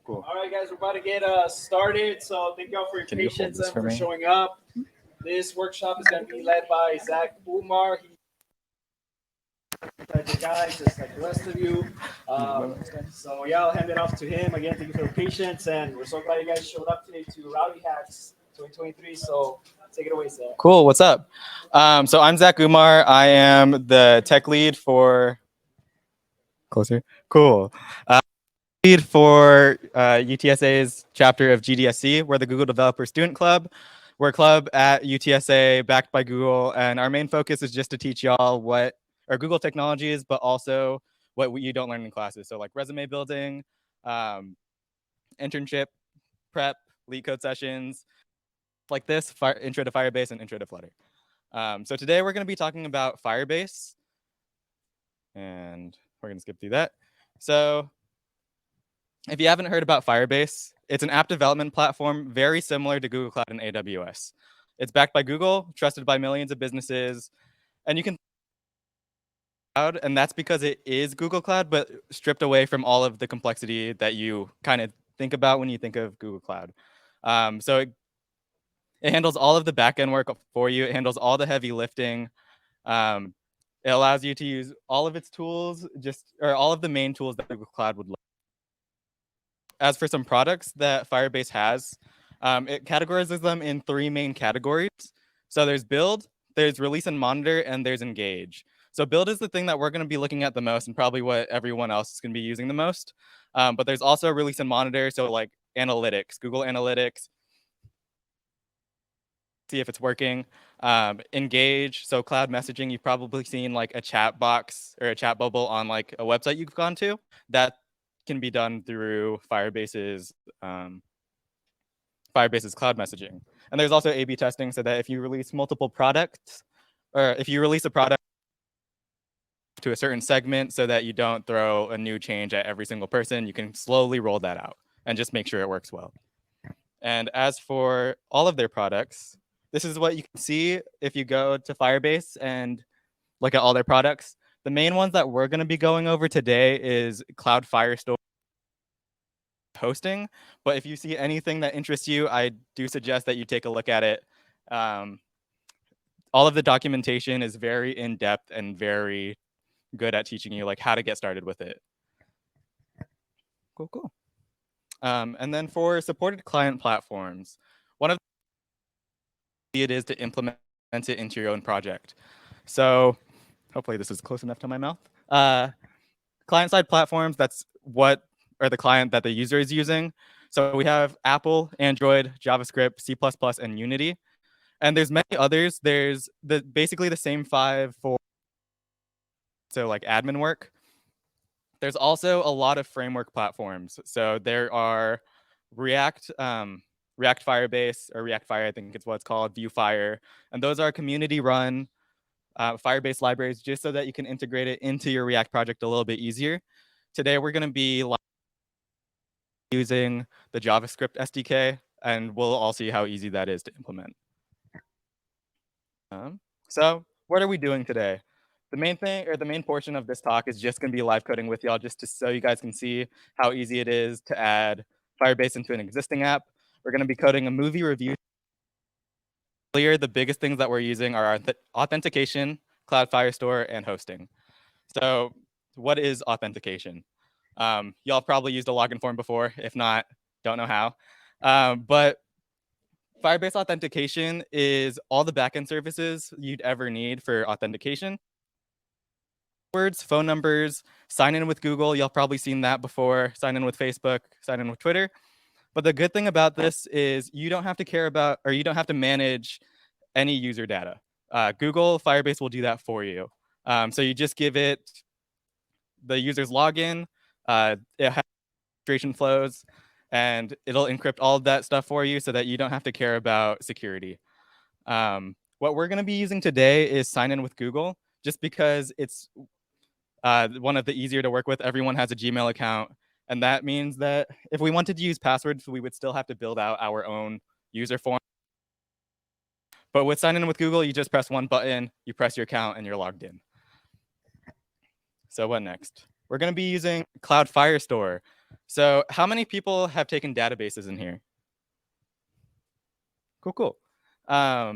Cool. All right, guys, we're about to get started. So thank y'all for your Can you hold patience this and for for me? showing up. This workshop is going to be led by Zach Umar. He's the guy, just like the rest of you. So yeah, I'll hand it off to him. Again, thank you for your patience, and we're so glad you guys showed up today to RowdyHacks 2023. So take it away, Zach. Cool. What's up? So I'm Zach Umar. I am the tech lead for closer. Cool. Lead for UTSA's chapter of GDSC. We're the Google Developer Student Club. We're a club at UTSA backed by Google, and our main focus is just to teach y'all what our Google technologies, but also what you don't learn in classes. So like resume building, internship prep, lead code sessions, like this, intro to Firebase and intro to Flutter. So today we're going to be talking about Firebase, and we're going to skip through that. So if you haven't heard about Firebase, it's an app development platform very similar to Google Cloud and AWS. It's backed by Google, trusted by millions of businesses, and you can cloud, and that's because it is Google Cloud, but stripped away from all of the complexity that you kind of think about when you think of Google Cloud. So it handles all of the backend work for you. It handles all the heavy lifting. It allows you to use all of its tools, or all of the main tools that Google Cloud would like. As for some products that Firebase has, it categorizes them in three main categories. So there's build, there's release and monitor, and there's engage. So build is the thing that we're going to be looking at the most and probably what everyone else is going to be using the most. But there's also release and monitor, so like analytics, Google Analytics, see if it's working. Engage, so cloud messaging, you've probably seen like a chat box or a chat bubble on like a website you've gone to. That can be done through Firebase's cloud messaging. And there's also A/B testing, so that if you release multiple products, or if you release a product to a certain segment so that you don't throw a new change at every single person, you can slowly roll that out and just make sure it works well. And as for all of their products, this is what you can see if you go to Firebase and look at all their products. The main ones that we're going to be going over today is Cloud Firestore hosting. But if you see anything that interests you, I do suggest that you take a look at it. All of the documentation is very in-depth and very good at teaching you like how to get started with it. Cool. And then for supported client platforms, one of the it is to implement it into your own project. So hopefully this is close enough to my mouth. Client-side platforms, that's what or the client that the user is using. So we have Apple, Android, JavaScript, C++, and Unity. And there's many others. There's basically the same 5 for like admin work. There's also a lot of framework platforms. So there are React Firebase, or React Fire, I think it's what it's called, Vue Fire. And those are community-run Firebase libraries just so that you can integrate it into your React project a little bit easier. Today, we're going to be using the JavaScript SDK, and we'll all see how easy that is to implement. So what are we doing today? The main thing, or the main portion of this talk is just going to be live coding with y'all, just so you guys can see how easy it is to add Firebase into an existing app. We're going to be coding a movie review. The biggest things that we're using are authentication, Cloud Firestore, and hosting. So what is authentication? Y'all probably used a login form before. If not, don't know how. But Firebase authentication is all the backend services you'd ever need for authentication. Words, phone numbers, sign in with Google. Y'all probably seen that before. Sign in with Facebook, sign in with Twitter. But the good thing about this is you don't have to care about, or you don't have to manage any user data. Google Firebase will do that for you. So you just give it the user's login, it has registration flows, and it'll encrypt all of that stuff for you so that you don't have to care about security. What we're going to be using today is sign in with Google, just because it's one of the easier to work with. Everyone has a Gmail account. And that means that if we wanted to use passwords, we would still have to build out our own user form. But with sign in with Google, you just press one button, you press your account, and you're logged in. So what next? We're going to be using Cloud Firestore. So how many people have taken databases in here? Cool, cool. How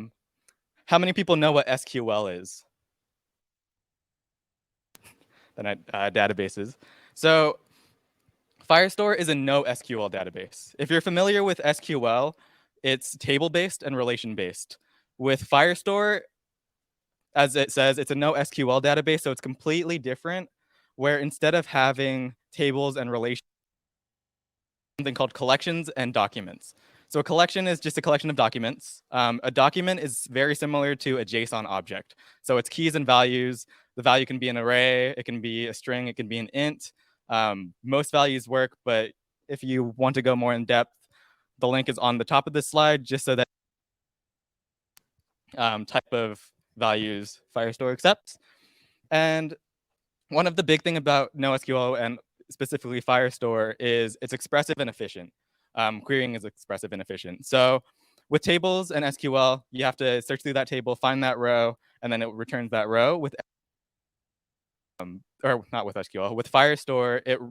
many people know what SQL is? Databases. So Firestore is a NoSQL database. If you're familiar with SQL, it's table-based and relation-based. With Firestore, as it says, it's a NoSQL database, so it's completely different, where instead of having tables and relations, something called collections and documents. So a collection is just a collection of documents. A document is very similar to a JSON object. So it's keys and values. The value can be an array, it can be a string, it can be an int. Most values work, but if you want to go more in depth, the link is on the top of this slide, just so that type of values Firestore accepts. And one of the big thing about NoSQL and specifically Firestore is it's expressive and efficient. Querying is expressive and efficient. So with tables and SQL, you have to search through that table, find that row, and then it returns that row. With or not with SQL, with Firestore, it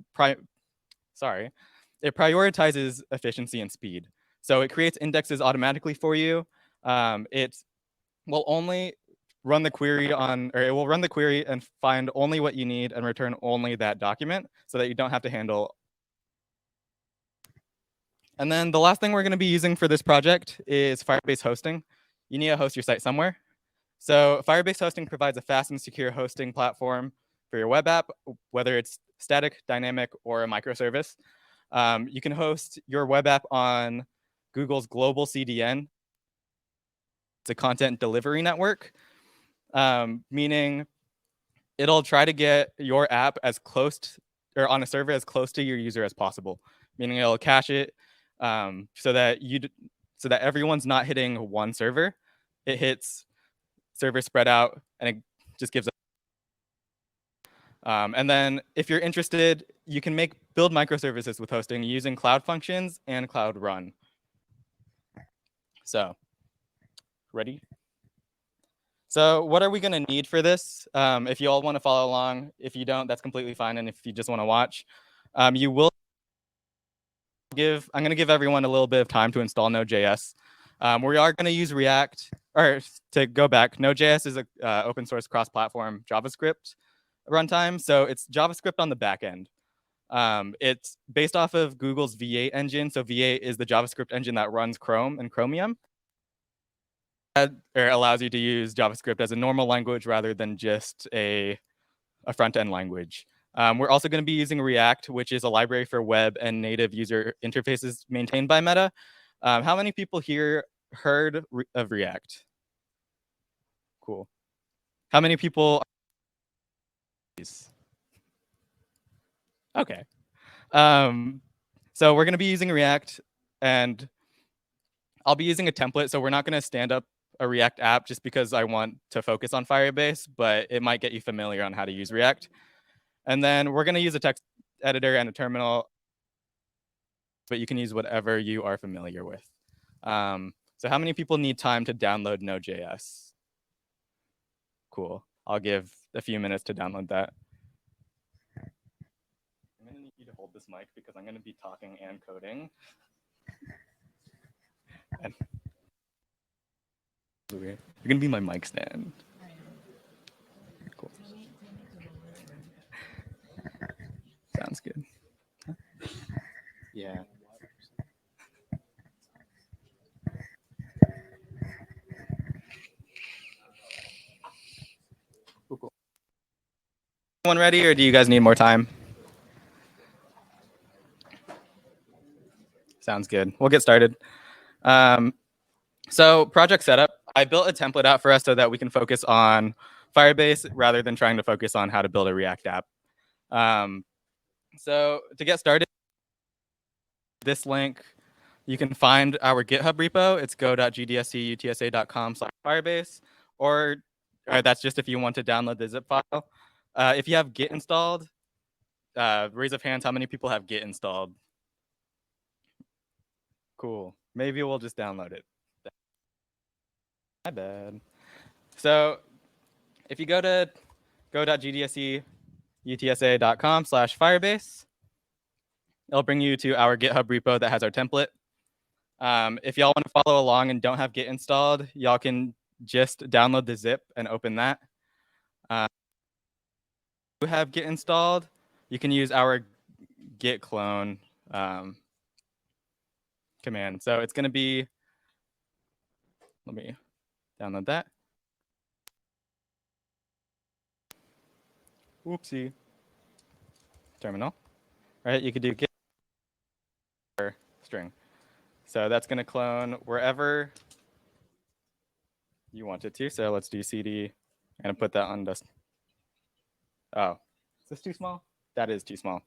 prioritizes efficiency and speed. So it creates indexes automatically for you. It will only run the query on, or it will run the query and find only what you need and return only that document so that you don't have to handle. And then the last thing we're going to be using for this project is Firebase hosting. You need to host your site somewhere. So Firebase hosting provides a fast and secure hosting platform for your web app, whether it's static, dynamic, or a microservice. You can host your web app on Google's global CDN. It's a content delivery network, meaning it'll try to get your app as close to, or on a server as close to your user as possible, meaning it'll cache it so that everyone's not hitting one server. It hits servers spread out, and it just gives. And then if you're interested, you can build microservices with hosting using Cloud Functions and Cloud Run. So, ready? So what are we going to need for this? If you all want to follow along, if you don't, that's completely fine. And if you just want to watch, you will I'm going to give everyone a little bit of time to install Node.js. We are going to use React, or to go back, Node.js is an open source cross-platform JavaScript runtime. So it's JavaScript on the back end. It's based off of Google's V8 engine. So V8 is the JavaScript engine that runs Chrome and Chromium. Or allows you to use JavaScript as a normal language rather than just a front-end language. We're also going to be using React, which is a library for web and native user interfaces maintained by Meta. How many people here heard of React? Cool. How many people? Okay. So we're going to be using React, and I'll be using a template. So we're not going to stand up a React app just because I want to focus on Firebase, but it might get you familiar on how to use React. And then we're going to use a text editor and a terminal, but you can use whatever you are familiar with. So how many people need time to download Node.js? Cool. I'll give a few minutes to download that. I'm going to need you to hold this mic because I'm going to be talking and coding. And you're going to be my mic stand. Cool. Sounds good. Yeah. Cool. Everyone ready, or do you guys need more time? Sounds good. We'll get started. So project setup, I built a template out for us so that we can focus on Firebase rather than trying to focus on how to build a React app. So to get started, this link, you can find our GitHub repo. It's go.gdscutsa.com/Firebase, or that's just if you want to download the zip file. If you have Git installed, raise of hands, how many people have Git installed? Cool. Maybe we'll just download it. My bad. So if you go to go.gdsc utsa.com/Firebase. It'll bring you to our GitHub repo that has our template. If y'all want to follow along and don't have Git installed, y'all can just download the zip and open that. If you have Git installed, you can use our git clone command. So it's going to be, let me download that. Whoopsie. Terminal. Right? You could do git or string. So that's going to clone wherever you want it to. So let's do cd and put that on dust. Oh, is this too small? That is too small.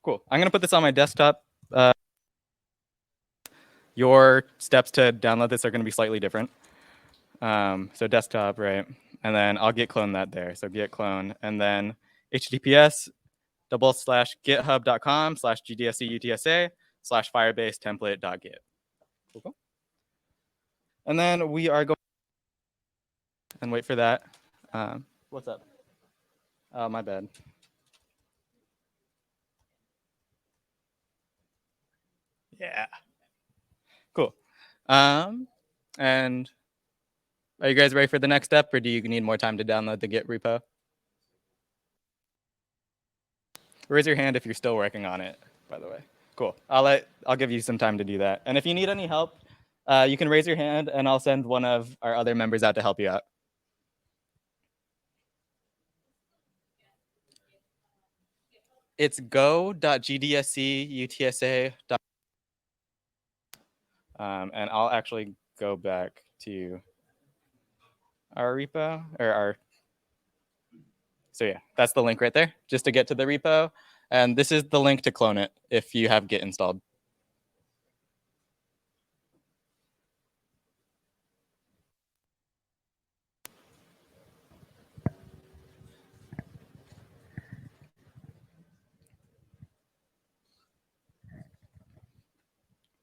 Cool. I'm going to put this on my desktop. Your steps to download this are going to be slightly different. So desktop, right? And then I'll git clone that there. So git clone, and then https://github.com/GDSC/UTSA/Firebase template.git. Cool. And then we are going and wait for that. What's up? Oh, my bad. Yeah. Cool. And are you guys ready for the next step, or do you need more time to download the Git repo? Raise your hand if you're still working on it, by the way. Cool. I'll give you some time to do that. And if you need any help, you can raise your hand and I'll send one of our other members out to help you out. It's go.gdscutsa.com. And I'll actually go back to our repo or our. So yeah, that's the link right there, just to get to the repo. And this is the link to clone it if you have Git installed.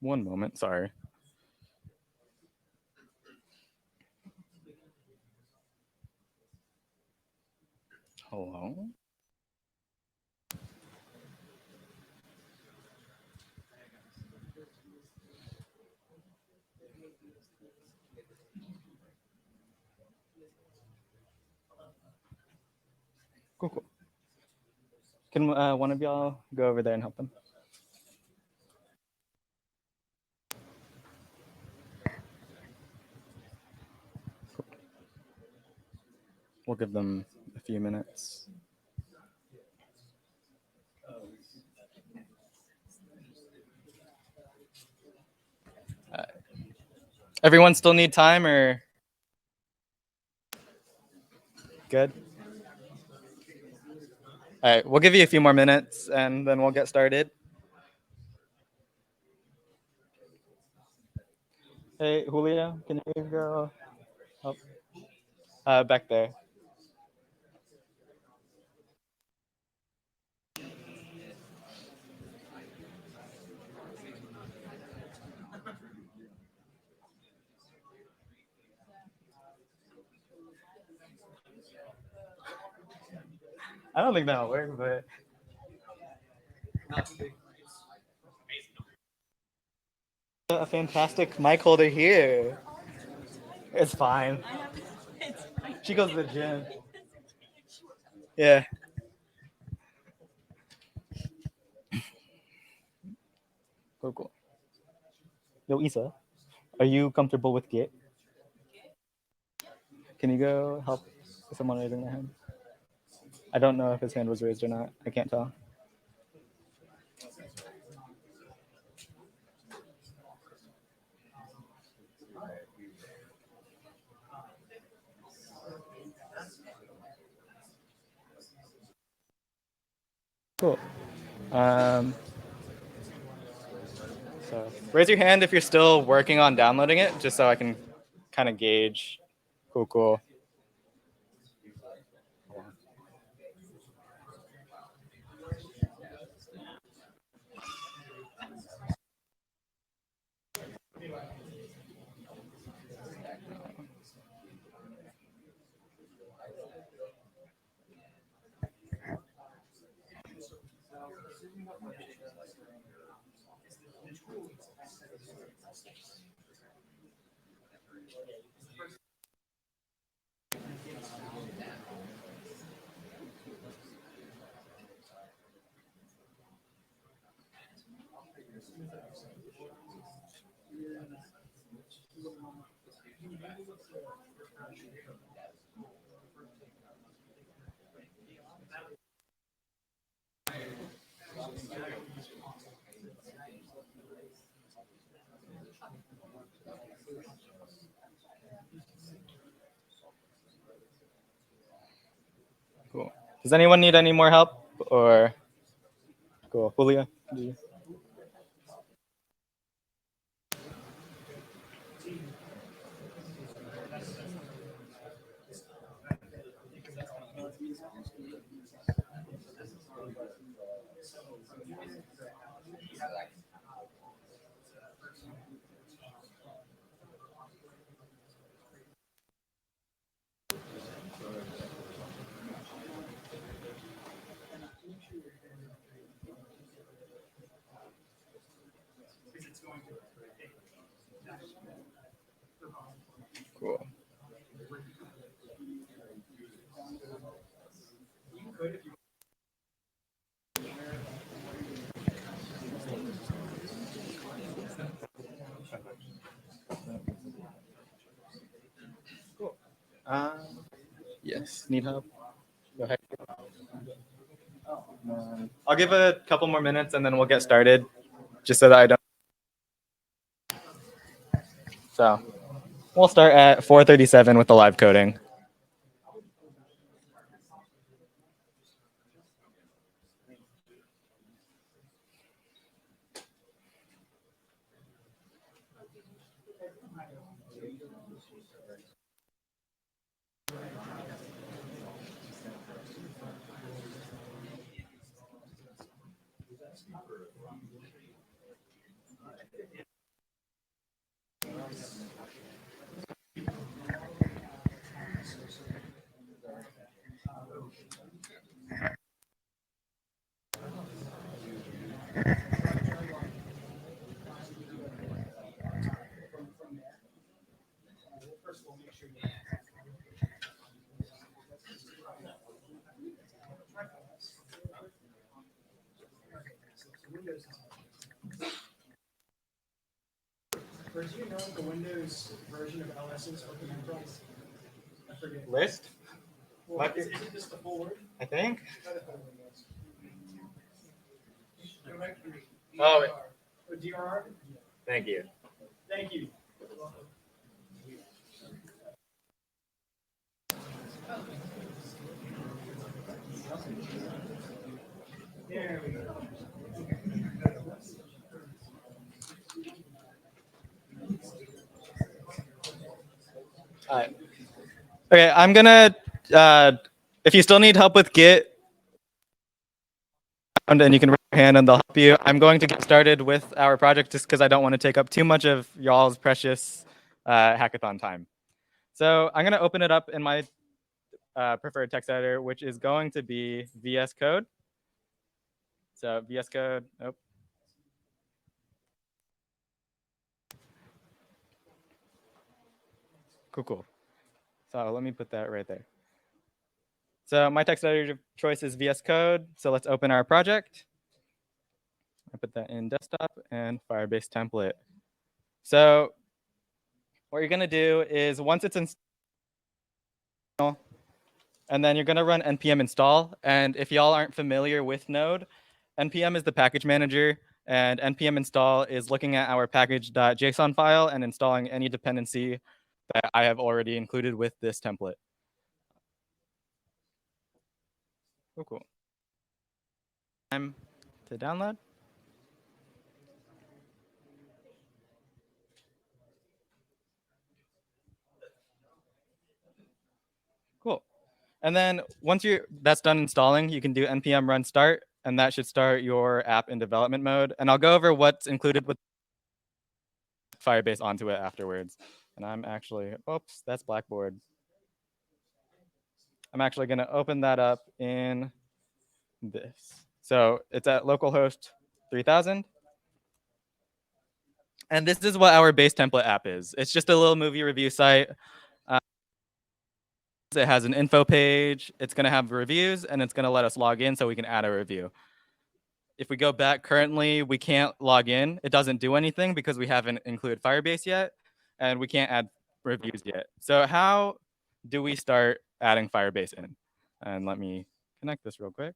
One moment, sorry. Hello? Cool, cool. Can one of y'all go over there and help them? Cool. We'll give them a few minutes. Everyone still need time or good? All right, we'll give you a few more minutes and then we'll get started. Hey, Julio, can you go help? Back there. I don't think that'll work, but. A fantastic mic holder here. It's fine. She goes to the gym. Yeah. Cool, cool. Yo, Isa, are you comfortable with Git? Can you go help someone raising their hand? I don't know if his hand was raised or not. I can't tell. Cool. So raise your hand if you're still working on downloading it, just so I can kind of gauge. Cool, cool. Cool. Does anyone need any more help? Or cool, Julia? Cool. Cool. Yes. Need help? Go ahead. I'll give a couple more minutes and then we'll get started, just so that I don't. So we'll start at 4:37 with the live coding. Or do you know the Windows version of LS is open enterprise? I forget. List? Well, is it just the full word? I think. Oh, DRR? Thank you. Thank you. There we go. All right. Okay, I'm gonna. If you still need help with Git, and you can raise your hand and they'll help you. I'm going to get started with our project just because I don't want to take up too much of y'all's precious hackathon time. So I'm gonna open it up in my preferred text editor, which is going to be VS Code. So VS Code. Oh. Cool. So let me put that right there. So my text editor of choice is VS Code. So let's open our project. I put that in desktop and Firebase template. So what you're gonna do is once it's installed, and then you're gonna run npm install. And if y'all aren't familiar with Node, npm is the package manager, and npm install is looking at our package.json file and installing any dependency that I have already included with this template. Oh, cool. Time to download. Cool. And then once that's done installing, you can do npm run start, and that should start your app in development mode. And I'll go over what's included with Firebase onto it afterwards. And I'm actually, oops, that's Blackboard. I'm actually going to open that up in this. So it's at localhost 3000. And this is what our base template app is. It's just a little movie review site. It has an info page. It's going to have reviews, and it's going to let us log in so we can add a review. If we go back currently, we can't log in. It doesn't do anything because we haven't included Firebase yet, and we can't add reviews yet. So how do we start adding Firebase in? And let me connect this real quick.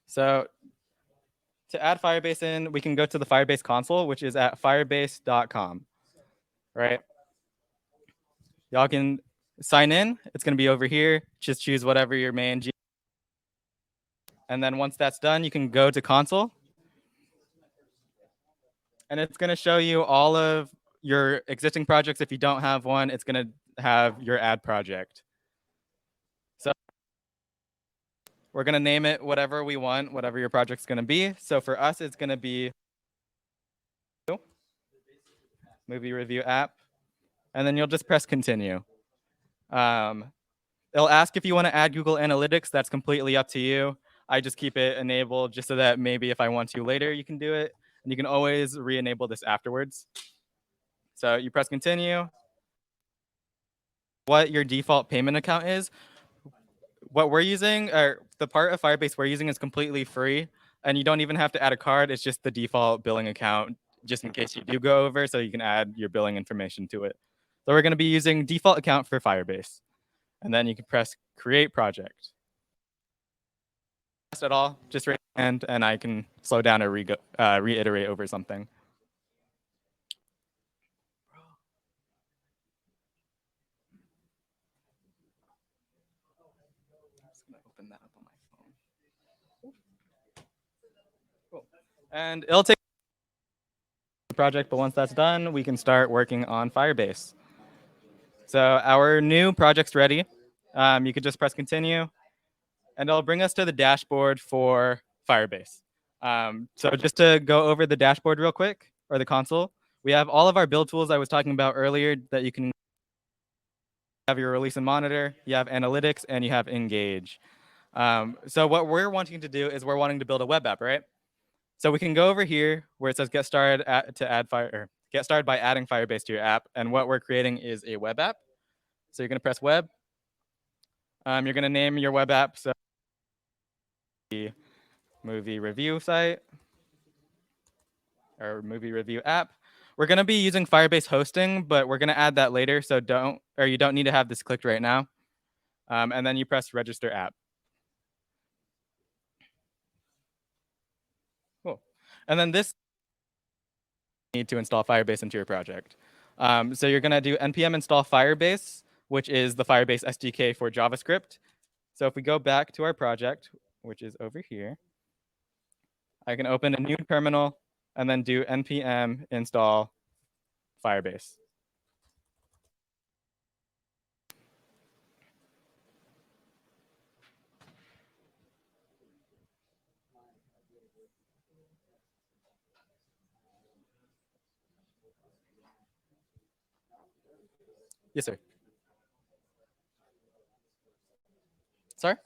So to add Firebase in, we can go to the Firebase console, which is at firebase.com. right? Y'all can sign in. It's going to be over here. Just choose whatever your main G. And then once that's done, you can go to console. And it's going to show you all of your existing projects. If you don't have one, it's going to have your add project. So we're going to name it whatever we want, whatever your project's going to be. So for us, it's going to be movie review app. And then you'll just press continue. It'll ask if you want to add Google Analytics. That's completely up to you. I just keep it enabled just so that maybe if I want to later, you can do it. And you can always re-enable this afterwards. So you press continue. What your default payment account is. What we're using, or the part of Firebase we're using, is completely free. And you don't even have to add a card. It's just the default billing account, just in case you do go over, so you can add your billing information to it. So we're going to be using default account for Firebase. And then you can press create project. At all, just raise your hand and I can slow down or reiterate over something. I'm just gonna open that up on my phone. Cool. And it'll take the project, but once that's done, we can start working on Firebase. So our new project's ready. You could just press continue, and it'll bring us to the dashboard for Firebase. So just to go over the dashboard real quick, or the console, we have all of our build tools I was talking about earlier that you can have your release and monitor, you have analytics, and you have engage. So what we're wanting to do is we're wanting to build a web app, right? So we can go over here where it says get started get started by adding Firebase to your app. And what we're creating is a web app. So you're going to press web. You're going to name your web app. So the movie review site or movie review app. We're going to be using Firebase hosting, but we're going to add that later. So you don't need to have this clicked right now. And then you press register app. Cool. And then this need to install Firebase into your project. So you're going to do npm install Firebase, which is the Firebase SDK for JavaScript. So if we go back to our project, which is over here, I can open a new terminal and then do npm install Firebase. Yes, sir. Sorry?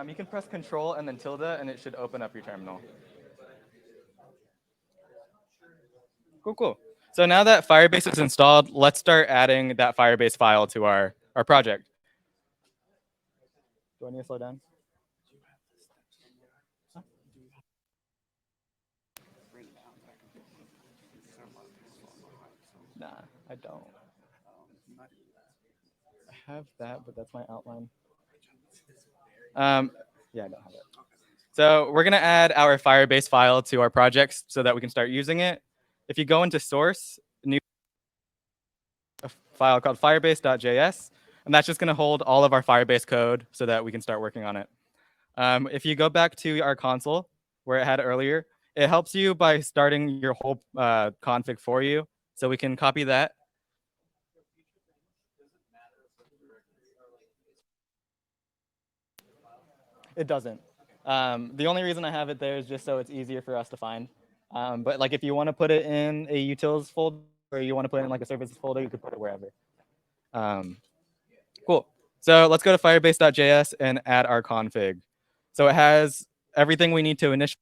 You can press Control and then tilde, and it should open up your terminal. Cool, cool. So now that Firebase is installed, let's start adding that Firebase file to our project. Do I need to slow down? Nah, I don't. I have that, but that's my outline. Yeah, I don't have it. So we're going to add our Firebase file to our projects so that we can start using it. If you go into source, a file called firebase.js, and that's just going to hold all of our Firebase code so that we can start working on it. If you go back to our console where it had earlier, it helps you by starting your whole config for you. So we can copy that. It doesn't. The only reason I have it there is just so it's easier for us to find. But like if you want to put it in a utils folder or you want to put it in like a services folder, you could put it wherever. Cool. So let's go to firebase.js and add our config. So it has everything we need to initialize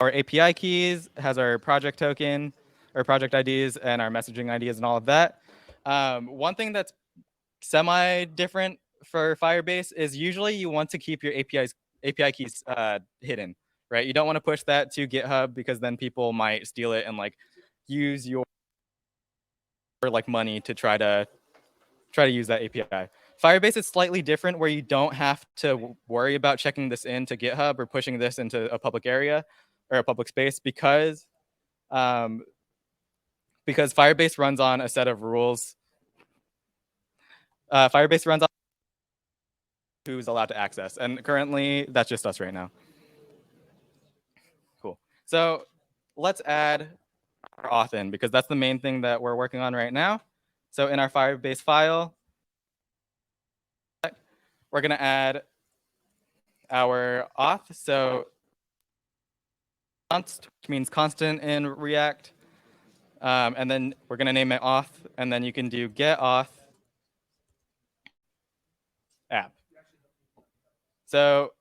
our API keys, has our project token, our project IDs, and our messaging IDs and all of that. One thing that's semi-different for Firebase is usually you want to keep your API keys hidden, right? You don't want to push that to GitHub because then people might steal it and like use your like money to try to use that API. Firebase is slightly different where you don't have to worry about checking this into GitHub or pushing this into a public area or a public space because because Firebase runs on a set of rules. Firebase runs on who's allowed to access, and currently that's just us right now. Cool. So let's add our auth in, because that's the main thing that we're working on right now. So in our Firebase file, we're going to add our auth. So const, which means constant in React. And then we're going to name it auth. And then you can do get auth app. So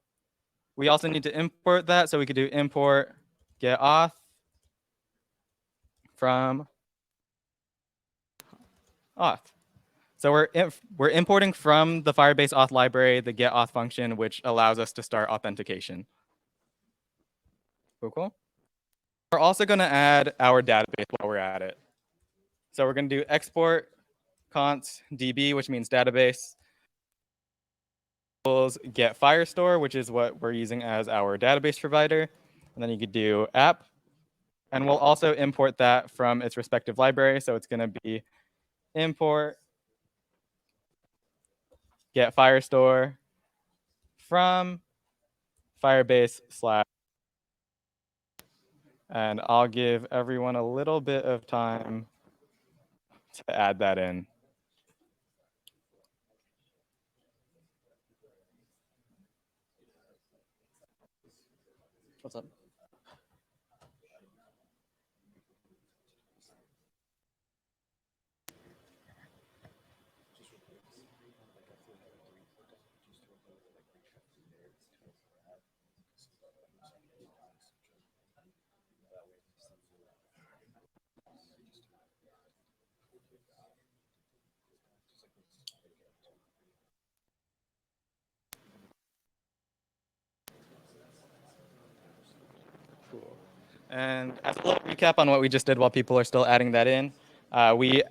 we also need to import that. So we could do import get auth from auth. So we're importing from the Firebase auth library the get auth function, which allows us to start authentication. Cool. We're also going to add our database while we're at it. So we're going to do export const db, which means database, get Firestore, which is what we're using as our database provider. And then you could do app. And we'll also import that from its respective library. So it's going to be import get Firestore from Firebase / and I'll give everyone a little bit of time to add that in. What's up? Cool. And as a little recap on what we just did while people are still adding that in, we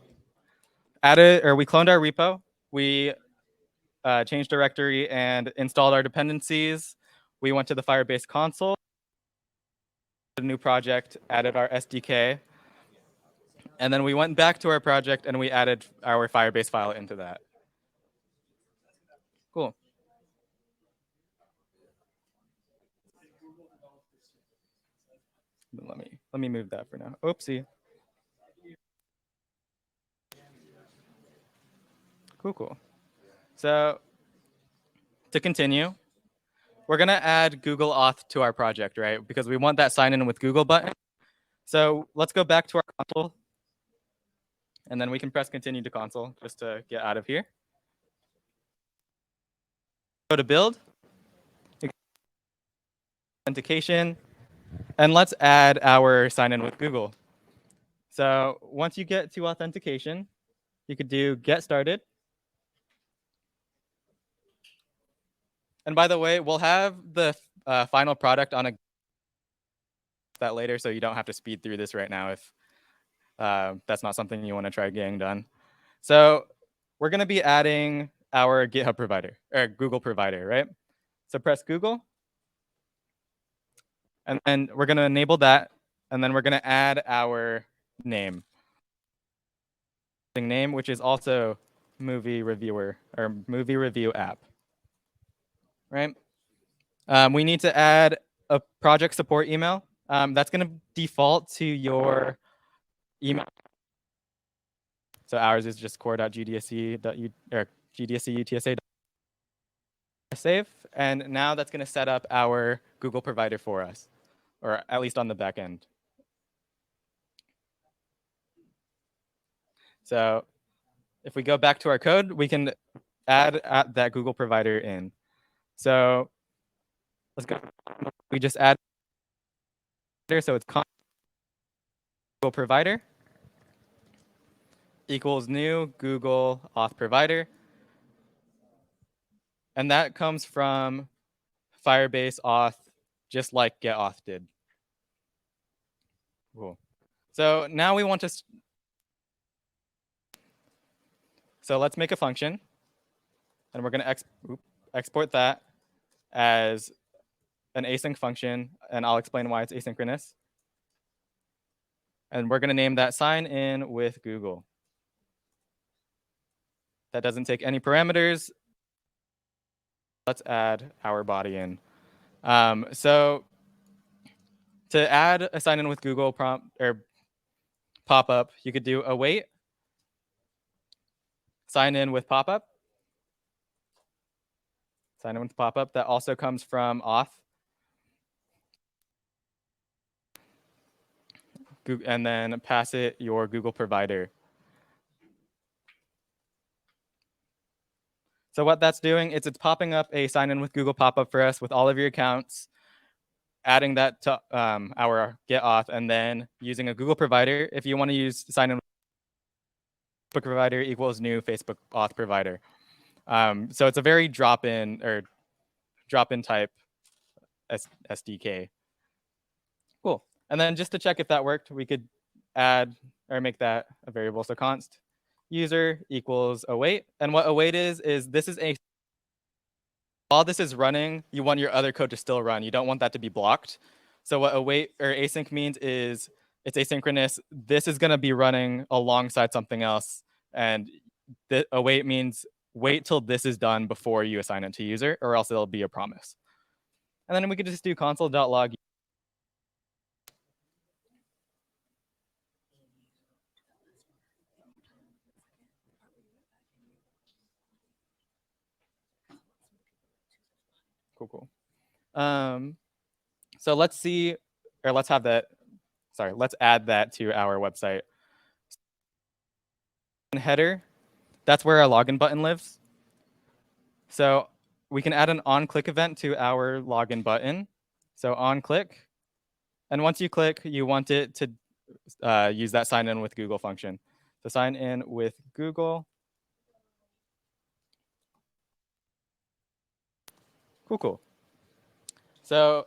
cloned our repo. We changed directory and installed our dependencies. We went to the Firebase console, a new project, added our SDK, and then we went back to our project and we added our Firebase file into that. Cool. Let me move that for now. Oopsie. Cool. So to continue, we're going to add Google Auth to our project, right? Because we want that sign in with Google button. So let's go back to our console. And then we can press continue to console just to get out of here. Go to build, authentication, and let's add our sign in with Google. So once you get to authentication, you could do get started. And by the way, we'll have the final product on that later, so you don't have to speed through this right now if that's not something you want to try getting done. So we're going to be adding our GitHub provider, or Google provider, right? So press Google. And then we're going to enable that. And then we're going to add our name, which is also movie reviewer or movie review app, right? We need to add a project support email. That's going to default to your email. So ours is just core.gdsc or GDSC UTSA. Save. And now that's going to set up our Google provider for us, or at least on the back end. So if we go back to our code, we can add that Google provider in. So let's go. We just add, so it's Google provider equals new Google auth provider. And that comes from Firebase auth, just like get auth did. Cool. So now we want to, so let's make a function. And we're going to export that as an async function. And I'll explain why it's asynchronous. And we're going to name that sign in with Google. That doesn't take any parameters. Let's add our body in. So to add a sign in with Google prompt or pop-up, you could do await, sign in with pop-up, sign in with pop-up. That also comes from auth. And then pass it your Google provider. So what that's doing is it's popping up a sign in with Google pop-up for us with all of your accounts, adding that to our get auth, and then using a Google provider. If you want to use sign in with Facebook provider equals new Facebook auth provider. So it's a very drop-in type SDK. Cool. And then just to check if that worked, we could add or make that a variable. So const user equals await. And what await is this is a, while this is running, you want your other code to still run. You don't want that to be blocked. So what await or async means is it's asynchronous. This is going to be running alongside something else. And the await means wait till this is done before you assign it to user, or else it'll be a promise. And then we could just do console.log. Cool. So let's see, or let's have that, let's add that to our website. Header, that's where our login button lives. So we can add an on-click event to our login button. So on-click, and once you click, you want it to use that sign in with Google function. So sign in with Google. Cool. So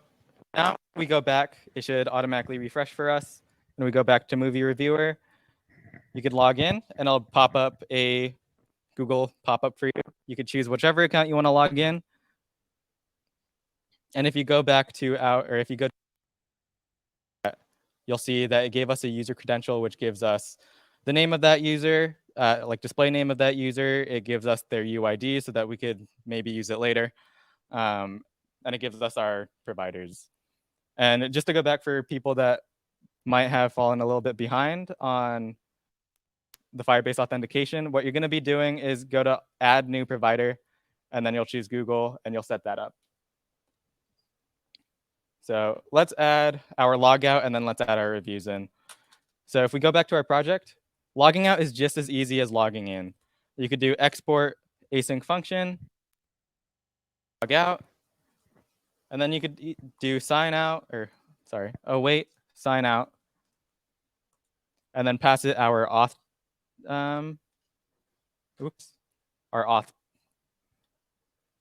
now we go back, it should automatically refresh for us. And we go back to movie reviewer. You could log in and it'll pop up a Google pop-up for you. You could choose whichever account you want to log in. And if you go back to if you go, you'll see that it gave us a user credential, which gives us the name of that user, like display name of that user. It gives us their UID so that we could maybe use it later. And it gives us our providers. And just to go back for people that might have fallen a little bit behind on the Firebase authentication, what you're going to be doing is go to add new provider, and then you'll choose Google and you'll set that up. So let's add our logout and then let's add our reviews in. So if we go back to our project, logging out is just as easy as logging in. You could do export async function, log out, and then you could do sign out, await, sign out, and then pass it our auth, our auth.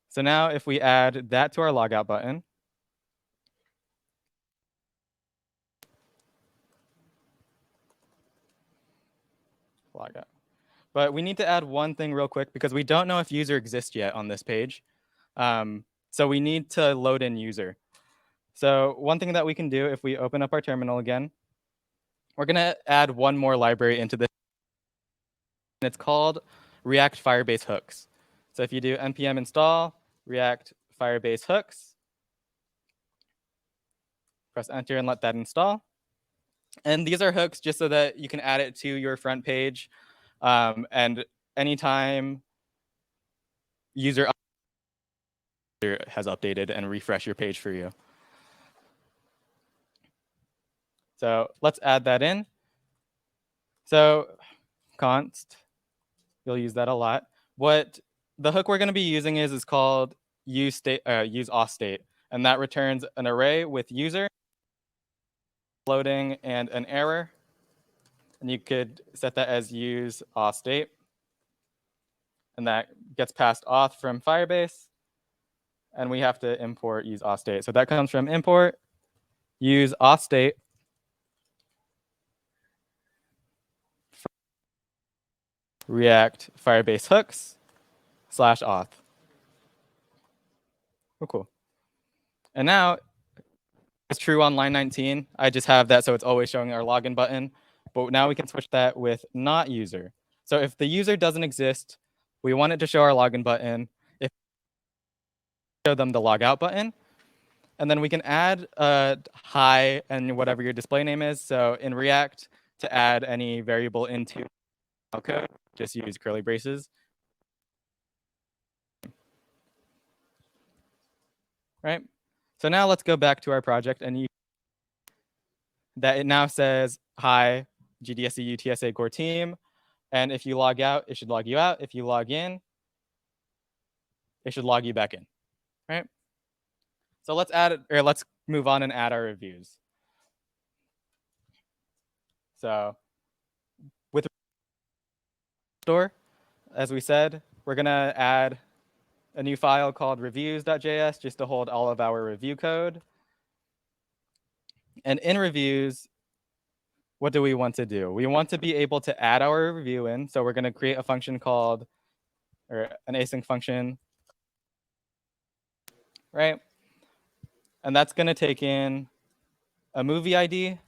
So now if we add that to our logout button, logout. But we need to add one thing real quick because we don't know if user exists yet on this page. So we need to load in user. So one thing that we can do if we open up our terminal again, we're going to add one more library into this. And it's called React Firebase Hooks. So if you do npm install React Firebase Hooks, press enter and let that install. And these are hooks just so that you can add it to your front page. And anytime user has updated and refresh your page for you. So let's add that in. So const, you'll use that a lot. What the hook we're going to be using is called use auth state, and that returns an array with user, loading, and an error. And you could set that as use auth state, and that gets passed auth from Firebase, and we have to import use auth state. So that comes from import use auth state React Firebase hooks /auth. Oh, cool. And now it's true on line 19. I just have that so it's always showing our login button. but now we can switch that with not user. So if the user doesn't exist, we want it to show our login button. If show them the logout button, and then we can add a hi and whatever your display name is. So in React, to add any variable into code, just use curly braces. Right? So now let's go back to our project, and that it now says, hi, GDSC UTSA core team. And if you log out, it should log you out. If you log in, it should log you back in, right? So let's move on and add our reviews. So with store, as we said, we're gonna add a new file called reviews.js just to hold all of our review code. And in reviews, what do we want to do? We want to be able to add our review in. So we're gonna create a function called, or an async function, right? And that's gonna take in a movie ID,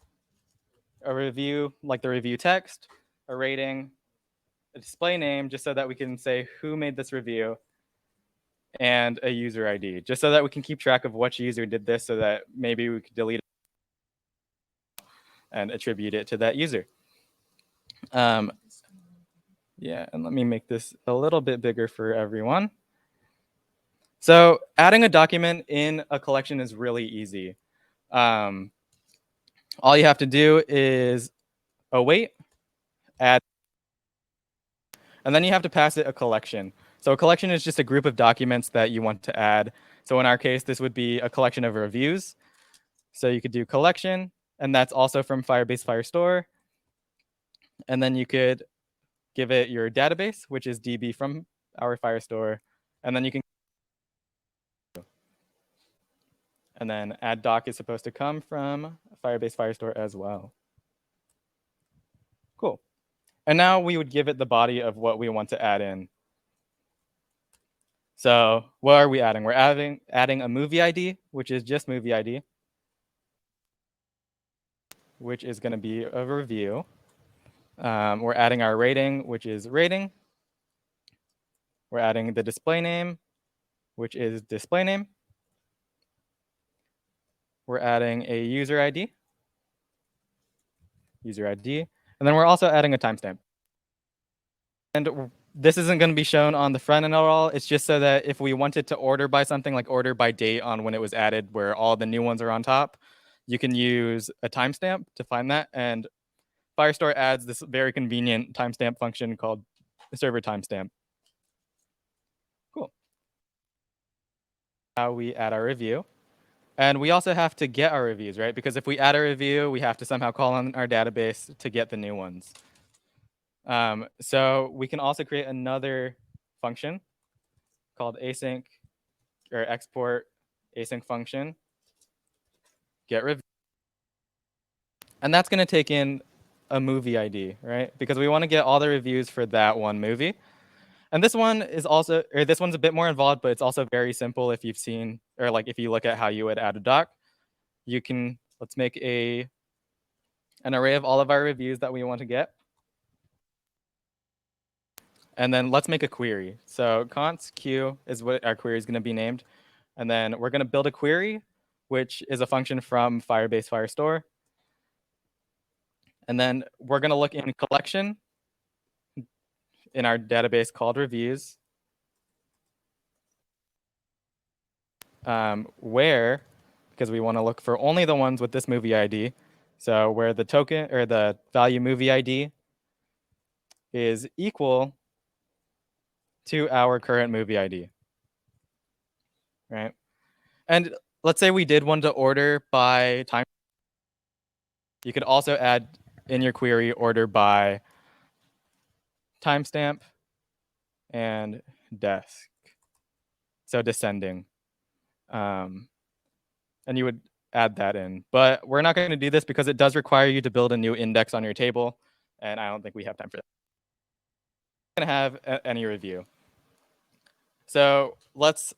a review, like the review text, a rating, a display name, just so that we can say who made this review, and a user ID, just so that we can keep track of which user did this, so that maybe we could delete it and attribute it to that user. Yeah, and let me make this a little bit bigger for everyone. So adding a document in a collection is really easy. All you have to do is await, add, and then you have to pass it a collection. So a collection is just a group of documents that you want to add. So in our case, this would be a collection of reviews. So you could do collection, and that's also from Firebase Firestore. And then you could give it your database, which is DB from our Firestore. And then you can, and then add doc is supposed to come from Firebase Firestore as well. Cool. And now we would give it the body of what we want to add in. So what are we adding? We're adding a movie ID, which is just movie ID, which is going to be a review. We're adding our rating, which is rating. We're adding the display name, which is display name. We're adding a user ID, and then we're also adding a timestamp. And this isn't going to be shown on the front end at all. It's just so that if we wanted to order by something, like order by date on when it was added, where all the new ones are on top, you can use a timestamp to find that. And Firestore adds this very convenient timestamp function called server timestamp. Cool. How we add our review. And we also have to get our reviews, right? Because if we add a review, we have to somehow call on our database to get the new ones. So we can also create another function called async, or export async function, get review. And that's going to take in a movie ID, right? Because we want to get all the reviews for that one movie. And this one is also, or this one's a bit more involved, but it's also very simple if you've seen, or like if you look at how you would add a doc. You can, let's make an array of all of our reviews that we want to get. And then let's make a query. So const q is what our query is going to be named. And then we're going to build a query, which is a function from Firebase Firestore. And then we're going to look in collection in our database called reviews, where, because we want to look for only the ones with this movie ID. So where the token or the value movie ID is equal to our current movie ID, right? And let's say we did want to order by time. You could also add in your query order by timestamp and desk, so descending. And you would add that in. But we're not going to do this because it does require you to build a new index on your table, and I don't think we have time for that. We're going to have any review. So let's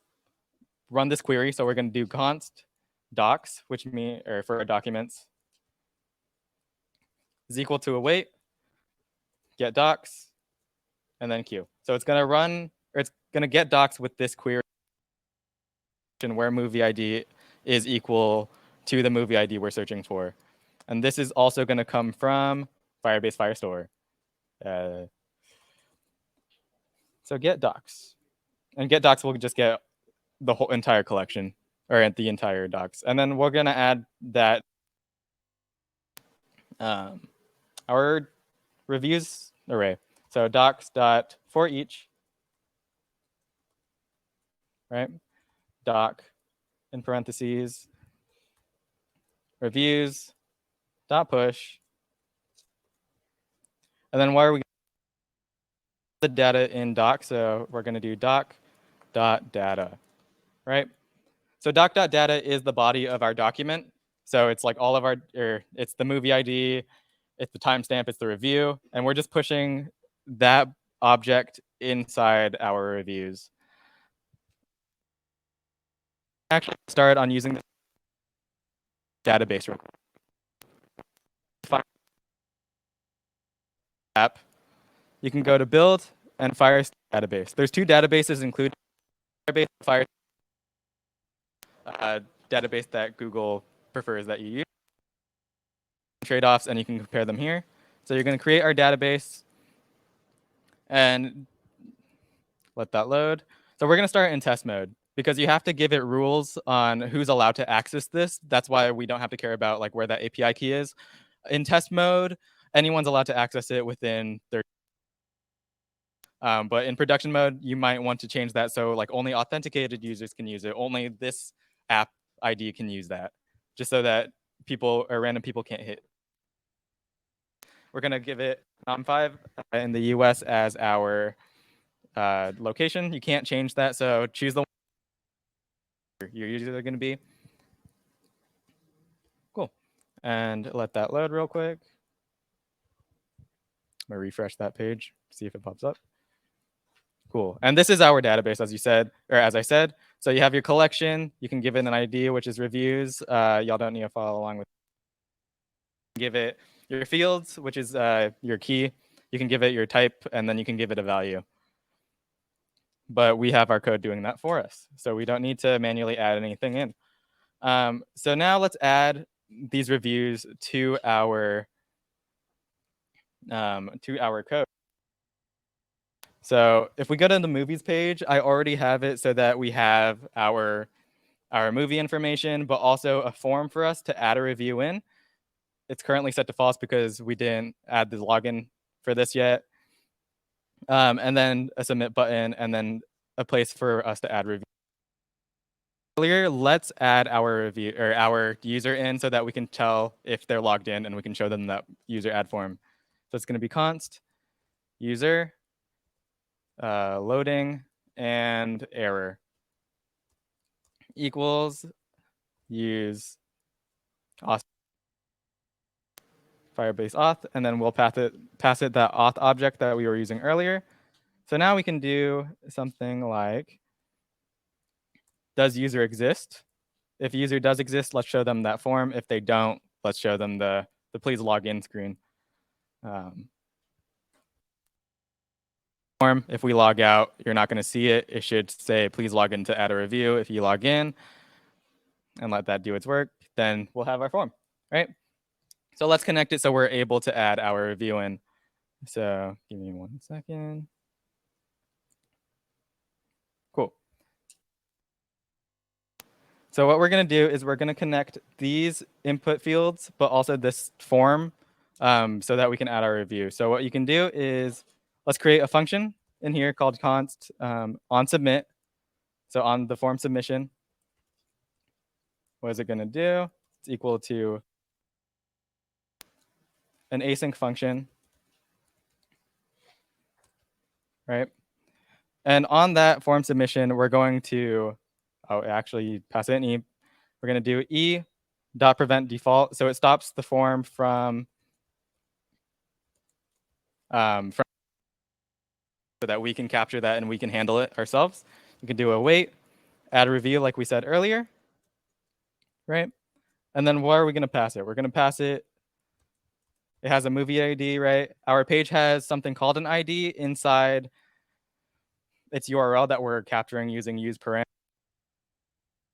run this query. So we're going to do const docs, which means, or for our documents, is equal to await, get docs, and then queue. So it's going to run, or it's going to get docs with this query where movie ID is equal to the movie ID we're searching for. And this is also going to come from Firebase Firestore. So get docs. And get docs will just get the whole entire collection, or the entire docs. And then we're going to add that our reviews array. So docs.forEach, right? Doc in parentheses, reviews dot push. And then why are we the data in doc? So we're going to do doc.data, right? So doc.data is the body of our document. So it's like all of our, it's the movie ID, it's the timestamp, it's the review, and we're just pushing that object inside our reviews. Actually, start on using the database real quick. App, you can go to build and fire database. There's two databases included: Firebase, Fire database that Google prefers that you use. Trade-offs, and you can compare them here. So you're going to create our database and let that load. So we're going to start in test mode because you have to give it rules on who's allowed to access this. That's why we don't have to care about like where that API key is. In test mode, anyone's allowed to access it within their but in production mode, you might want to change that so like only authenticated users can use it. Only this app ID can use that, just so that people or random people can't hit. We're going to give it NOM5 in the US as our location. You can't change that, so choose the one your users are going to be. Cool. And let that load real quick. I'm going to refresh that page, see if it pops up. Cool. And this is our database, as you said, or as I said. So you have your collection. You can give it an ID, which is reviews. Y'all don't need to follow along with. Give it your fields, which is your key. You can give it your type, and then you can give it a value. But we have our code doing that for us, so we don't need to manually add anything in. So now let's add these reviews to our code. So if we go to the movies page, I already have it so that we have our movie information, but also a form for us to add a review in. It's currently set to false because we didn't add the login for this yet. And then a submit button, and then a place for us to add review. Earlier, let's add our review or our user in so that we can tell if they're logged in and we can show them that user add form. So it's going to be const user loading and error equals use auth Firebase auth, and then we'll pass it that auth object that we were using earlier. So now we can do something like, does user exist? If user does exist, let's show them that form. If they don't, let's show them the please log in screen. Form, if we log out, you're not going to see it. It should say, please log in to add a review. If you log in and let that do its work, then we'll have our form, right? So let's connect it so we're able to add our review in. So give me 1 second. Cool. So what we're going to do is we're going to connect these input fields, but also this form so that we can add our review. So what you can do is let's create a function in here called const on submit. So on the form submission, what is it going to do? It's equal to an async function, right? And on that form submission, we're going to, actually pass it in E. We're going to do E.prevent default. So it stops the form from so that we can capture that and we can handle it ourselves. You can do await, add a review like we said earlier, right? And then where are we going to pass it? We're going to pass it It has a movie ID, right? Our page has something called an ID inside its URL that we're capturing using use param.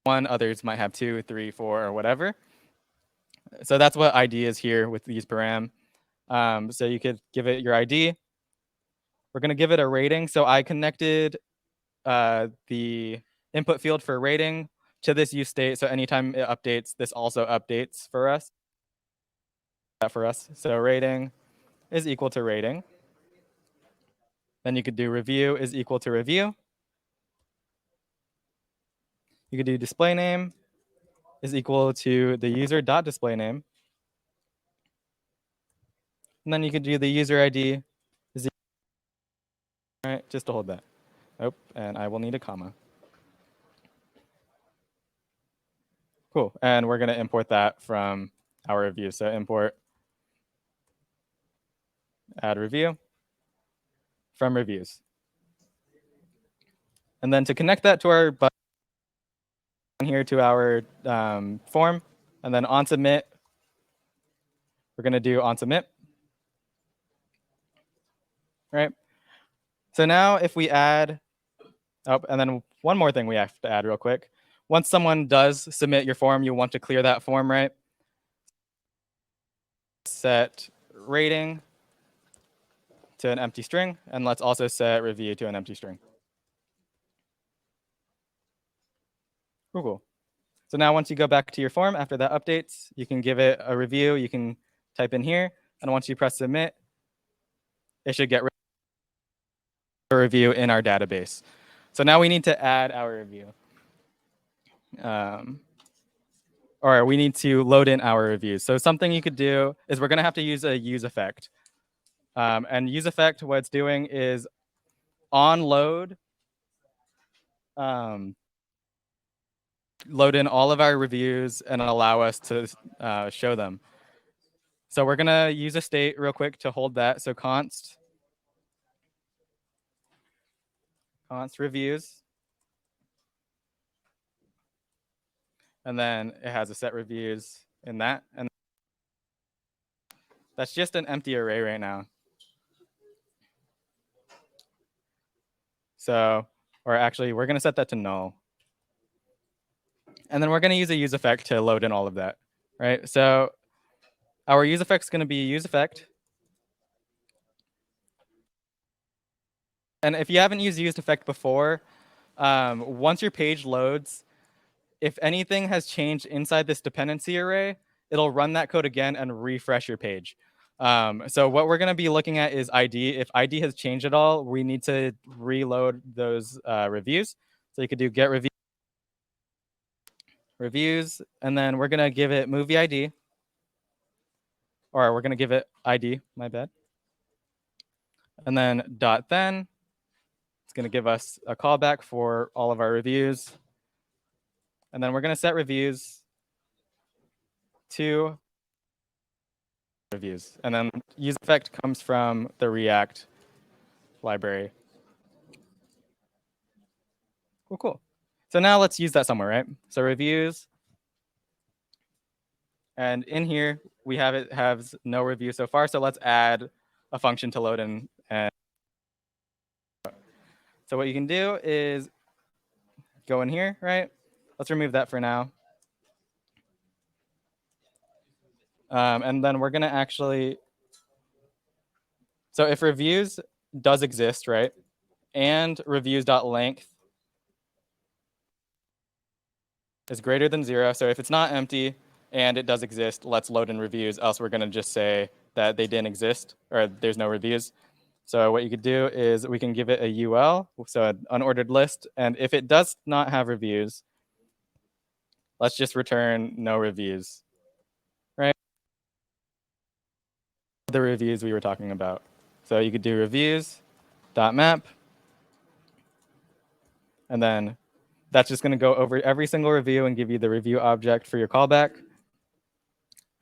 One, others might have 2, 3, 4, or whatever. So that's what ID is here with use param. So you could give it your ID. We're going to give it a rating. So I connected the input field for rating to this use state. So anytime it updates, this also updates for us. So rating is equal to rating. Then you could do review is equal to review. You could do display name is equal to the user dot display name. And then you could do the user ID is equal, all right, just to hold that. Oh, and I will need a comma. Cool. And we're going to import that from our review. So import add review from reviews. And then to connect that to our button here to our form, and then on submit, we're going to do on submit. Right. So now if we add, and then one more thing we have to add real quick. Once someone does submit your form, you want to clear that form, right? Set rating to an empty string, and let's also set review to an empty string. Cool. So now once you go back to your form after that updates, you can give it a review. You can type in here, and once you press submit, it should get a review in our database. So now we need to add our review. Or we need to load in our reviews. So something you could do is we're going to have to use a use effect. And use effect, what it's doing is on load, load in all of our reviews and allow us to show them. So we're going to use a state real quick to hold that. So const reviews. And then it has a set reviews in that. And that's just an empty array right now. So, or actually, we're going to set that to null. And then we're going to use a use effect to load in all of that, right? So our use effect is going to be use effect. And if you haven't used use effect before, once your page loads, if anything has changed inside this dependency array, it'll run that code again and refresh your page. So what we're going to be looking at is ID. If ID has changed at all, we need to reload those reviews. So you could do get reviews, and then we're going to give it movie ID. Or we're going to give it ID, my bad. And then .then, it's going to give us a callback for all of our reviews. And then we're going to set reviews to reviews. And then use effect comes from the React library. Cool. So now let's use that somewhere, right? So reviews. And in here, we have it has no review so far. So let's add a function to load in. And so what you can do is go in here, right? Let's remove that for now. And then we're going to actually, so if reviews does exist, right? And reviews.length is greater than 0. So if it's not empty and it does exist, let's load in reviews. Else we're going to just say that they didn't exist or there's no reviews. So what you could do is we can give it a UL, so an unordered list. And if it does not have reviews, let's just return no reviews, right? The reviews we were talking about. So you could do reviews.map. And then that's just going to go over every single review and give you the review object for your callback.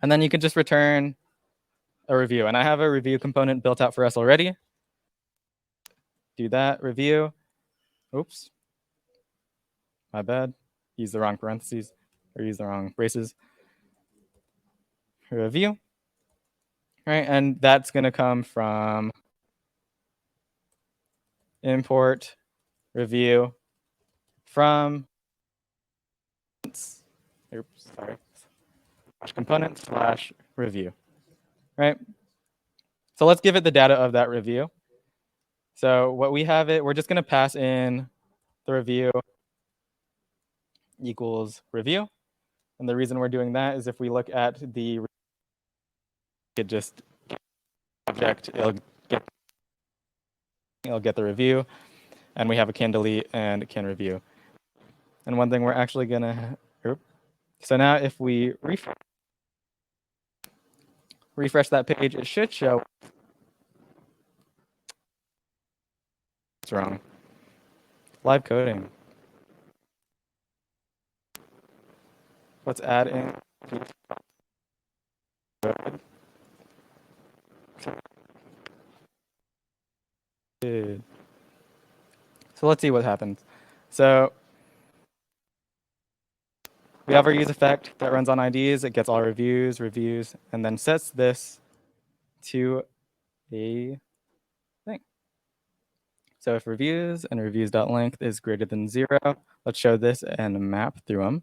And then you can just return a review. And I have a review component built out for us already. Do that review. Oops. My bad. Use the wrong parentheses or use the wrong braces. Review. right? And that's going to come from import review from component / review, right? So let's give it the data of that review. So what we have it, we're just going to pass in the review equals review. And the reason we're doing that is if we look at the it just object, it'll get the review, and we have a can delete and can review. And one thing we're actually gonna, so now if we refresh that page, it should show. What's wrong? Live coding. Let's add in. So let's see what happens. So we have our use effect that runs on IDs. It gets all reviews, and then sets this to a thing. So if reviews and reviews.length is greater than 0, let's show this and map through them.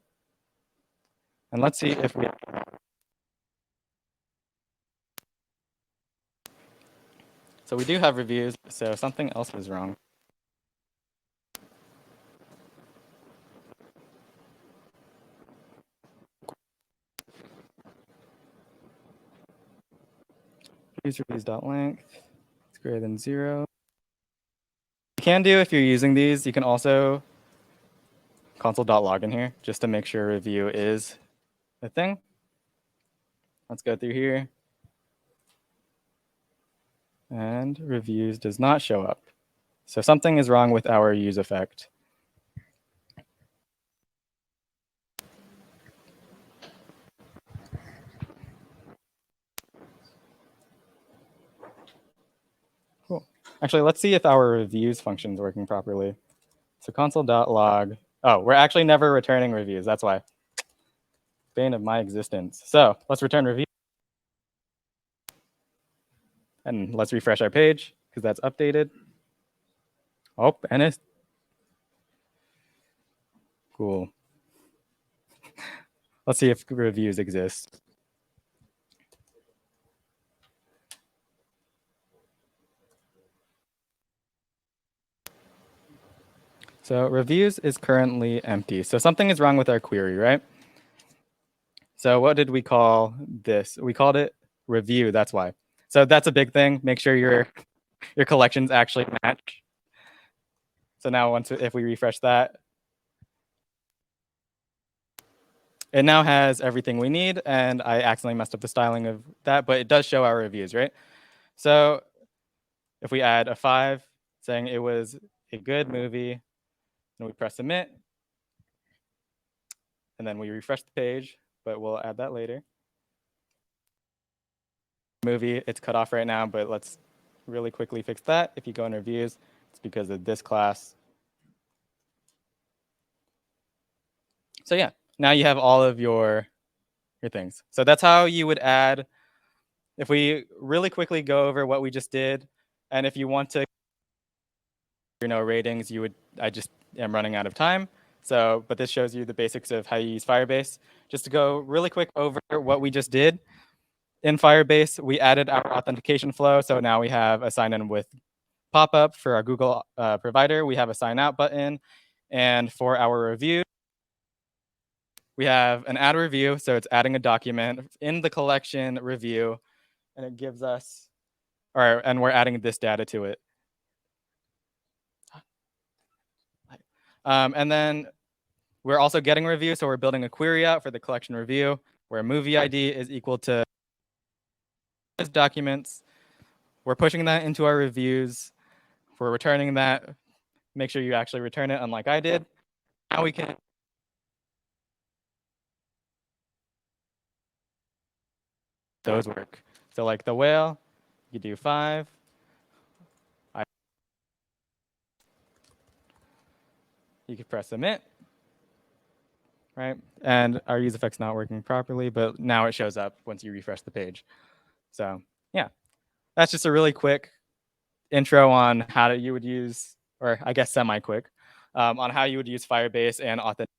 And let's see if we. So we do have reviews, so something else is wrong. Reviews.length is greater than 0. You can do, if you're using these, you can also console.log in here just to make sure review is a thing. Let's go through here. And reviews does not show up. So something is wrong with our use effect. Cool. Actually, let's see if our reviews function is working properly. So console.log. Oh, we're actually never returning reviews. That's why. Bane of my existence. So let's return review. And let's refresh our page because that's updated. Oh, and it's cool. Let's see if reviews exist. So reviews is currently empty. So something is wrong with our query, right? So what did we call this? We called it review. That's why. So that's a big thing. Make sure your collections actually match. So now if we refresh that, it now has everything we need. And I accidentally messed up the styling of that, but it does show our reviews, right? So if we add a 5 saying it was a good movie, and we press submit, and then we refresh the page, but we'll add that later. Movie, it's cut off right now, but let's really quickly fix that. If you go in reviews, it's because of this class. So yeah, now you have all of your things. So that's how you would add. If we really quickly go over what we just did, and if you want to, ratings, you would. I just am running out of time. So, but this shows you the basics of how you use Firebase. Just to go really quick over what we just did. In Firebase, we added our authentication flow. So now we have a sign in with pop-up for our Google provider. We have a sign out button. And for our review, we have an add review. So it's adding a document in the collection review. And it gives us, and we're adding this data to it. And then we're also getting review. So we're building a query out for the collection review where movie ID is equal to documents. We're pushing that into our reviews. We're returning that. Make sure you actually return it, unlike I did. Now we can those work. So like the whale, you do 5. You can press submit, right? And our use effect's not working properly, but now it shows up once you refresh the page. So yeah, that's just a really quick intro on how you would use, or I guess semi-quick, on how you would use Firebase and authentic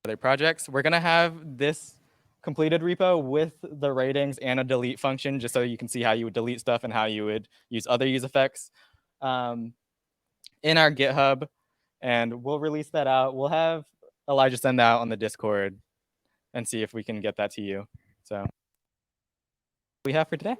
other projects. We're gonna have this completed repo with the ratings and a delete function, just so you can see how you would delete stuff and how you would use other use effects in our GitHub, and we'll release that out. We'll have Elijah send that out on the Discord and see if we can get that to you. So we have for today.